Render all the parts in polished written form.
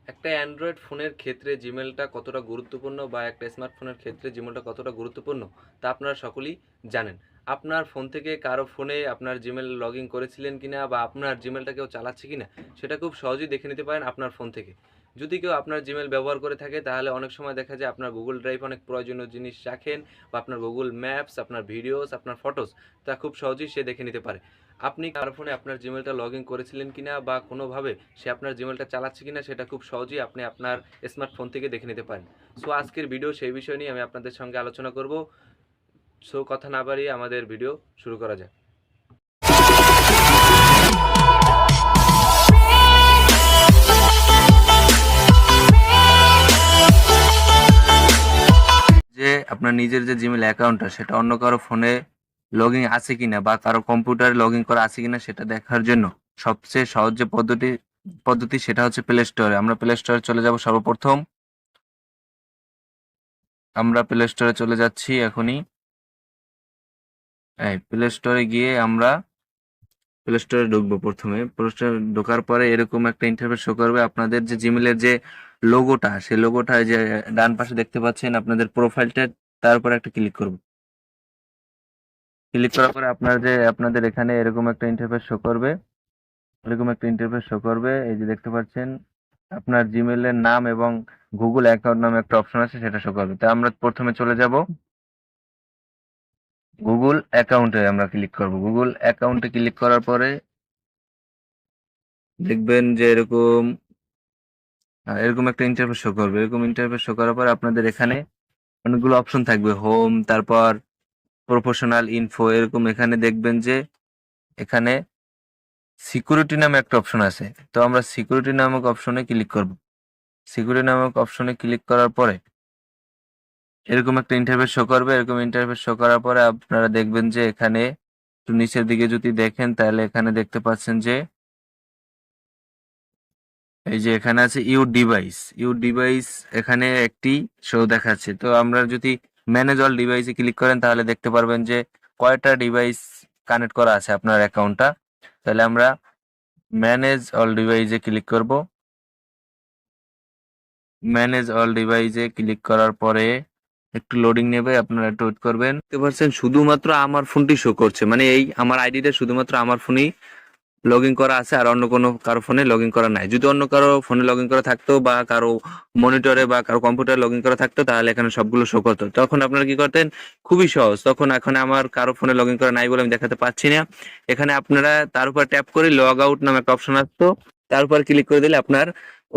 একটা অ্যান্ড্রয়েড ফোনের ক্ষেত্রে জিমেলটা কতটা গুরুত্বপূর্ণ বা একটা স্মার্টফোনের ক্ষেত্রে জিমেলটা কতটা গুরুত্বপূর্ণ তা আপনারা সকলেই জানেন। আপনার ফোন থেকে কারো ফোনে আপনার জিমেল লগ ইন করেছিলেন কিনা বা আপনার জিমেলটা কেউ চালাচ্ছে কিনা সেটা খুব সহজেই দেখে নিতে পারেন আপনার ফোন থেকে। যদি কেউ আপনার জিমেল ব্যবহার করে থাকে তাহলে অনেক সময় দেখা যায় আপনার গুগল ড্রাইভ অনেক প্রয়োজনীয় জিনিস রাখেন বা আপনার গুগল ম্যাপস, আপনার ভিডিওস, আপনার ফটোস তা খুব সহজেই সে দেখে নিতে পারে। আপনি কারো ফোনে আপনার জিমেলটা লগ ইন করেছিলেন কিনা বা কোনোভাবে সে আপনার জিমেলটা চালাচ্ছে কিনা সেটা খুব সহজেই আপনি আপনার স্মার্টফোন থেকে দেখে নিতে পারেন। সো আজকের ভিডিও সেই বিষয় নিয়ে আমি আপনাদের সঙ্গে আলোচনা করব। সো কথা না বাড়িয়ে আমাদের ভিডিও শুরু করা যাক। যে আপনার নিজের যে জিমেল অ্যাকাউন্টটা সেটা অন্য কারো ফোনে লগ ইন আছে কিনা বা কারো কম্পিউটারে লগ ইন করা আছে কিনা সেটা দেখার জন্য সবচেয়ে সহজ যে পদ্ধতি সেটা হচ্ছে প্লে স্টোরে। আমরা প্লে স্টোরে চলে যাব সর্বপ্রথম। আমরা প্লে স্টোরে চলে যাচ্ছি এখনই। এই প্লে স্টোরে গিয়ে আমরা প্লে স্টোরে ঢুকবো। প্রথমে প্লে স্টোরে ঢোকার পরে এরকম একটা ইন্টারফেস শো করবে। আপনাদের যে জিমেলের যে লোগোটা, সেই লোগোটা যে ডান পাশে দেখতে পাচ্ছেন আপনাদের প্রোফাইলটা, তার উপর একটা ক্লিক করব। ক্লিক করার পরে আপনাদের এখানে এরকম একটা ইন্টারফেস শো করবে। এই যে দেখতে পাচ্ছেন আপনার জিমেলের নাম এবং গুগল অ্যাকাউন্ট নামে একটা অপশন আছে, সেটা শো করবে। তাই আমরা প্রথমে চলে যাব গুগল অ্যাকাউন্টে, আমরা ক্লিক করব। গুগল অ্যাকাউন্টে ক্লিক করার পরে দেখবেন যে এরকম একটা ইন্টারফেস শো করবে। এরকম ইন্টারফেস শো করার পর আপনাদের এখানে অনেকগুলো অপশন থাকবে, হোম, তারপর প্রফেশনাল ইনফো, এরকম। এখানে দেখবেন যে এখানে সিকিউরিটি নামে একটা অপশন আছে। তো আমরা সিকিউরিটি নামক অপশনে ক্লিক করব। সিকিউরিটি নামক অপশনে ক্লিক করার পরে এরকম একটা ইন্টারফেস শো করবে। এরকম ইন্টারফেস শো করার পরে আপনারা দেখবেন যে এখানে একটু নিচের দিকে যদি দেখেন তাহলে এখানে দেখতে পাচ্ছেন যে এই যে এখানে আছে ইউর ডিভাইস এখানে একটি শো দেখাচ্ছে। তো আমরা যদি ম্যানেজ অল ডিভাইসে ক্লিক করেন তাহলে দেখতে পারবেন যে কয়টা ডিভাইস কানেক্ট করা আছে আপনার অ্যাকাউন্টটা। তাহলে আমরা ম্যানেজ অল ডিভাইসে ক্লিক করব। ম্যানেজ অল ডিভাইসে ক্লিক করার পরে একটু লোডিং নেবে, আপনারা একটু ওয়েট করবেন। দেখতে পাচ্ছেন শুধুমাত্র আমার ফোনটি শো করছে, মানে এই আমার আইডিটা শুধুমাত্র আমার ফোনেই লগ ইন করা আছে, আর অন্য কোনো কারো ফোনে লগ ইন করা নাই। যদি অন্য কারো ফোনে লগ ইন করা থাকতো বা কারো মনিটরে বা কারো কম্পিউটারে লগ ইন করা থাকতো তাহলে এখানে সবগুলো শো করতো। তখন আপনারা কি করতেন? খুবই সহজ। তখন এখন আমার কারো ফোনে লগ ইন করা নাই বলে আমি দেখাতে পাচ্ছি না। এখানে আপনারা তার উপর ট্যাপ করে লগ আউট নামে একটা অপশন আসতো, তার উপর ক্লিক করে দিলে আপনার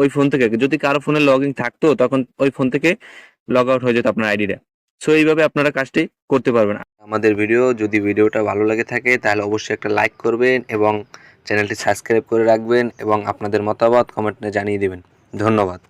ওই ফোন থেকে, যদি কারো ফোনে লগ ইন থাকতো তখন ওই ফোন থেকে লগ আউট হয়ে যেত আপনার আইডিটা। সো এইভাবে আপনারা কাজটি করতে পারবেন। আমাদের ভিডিওটা ভালো লাগে থাকে তাহলে অবশ্যই একটা লাইক করবেন এবং চ্যানেলটি সাবস্ক্রাইব করে রাখবেন এবং আপনাদের মতামত কমেন্টে জানিয়ে দেবেন। ধন্যবাদ।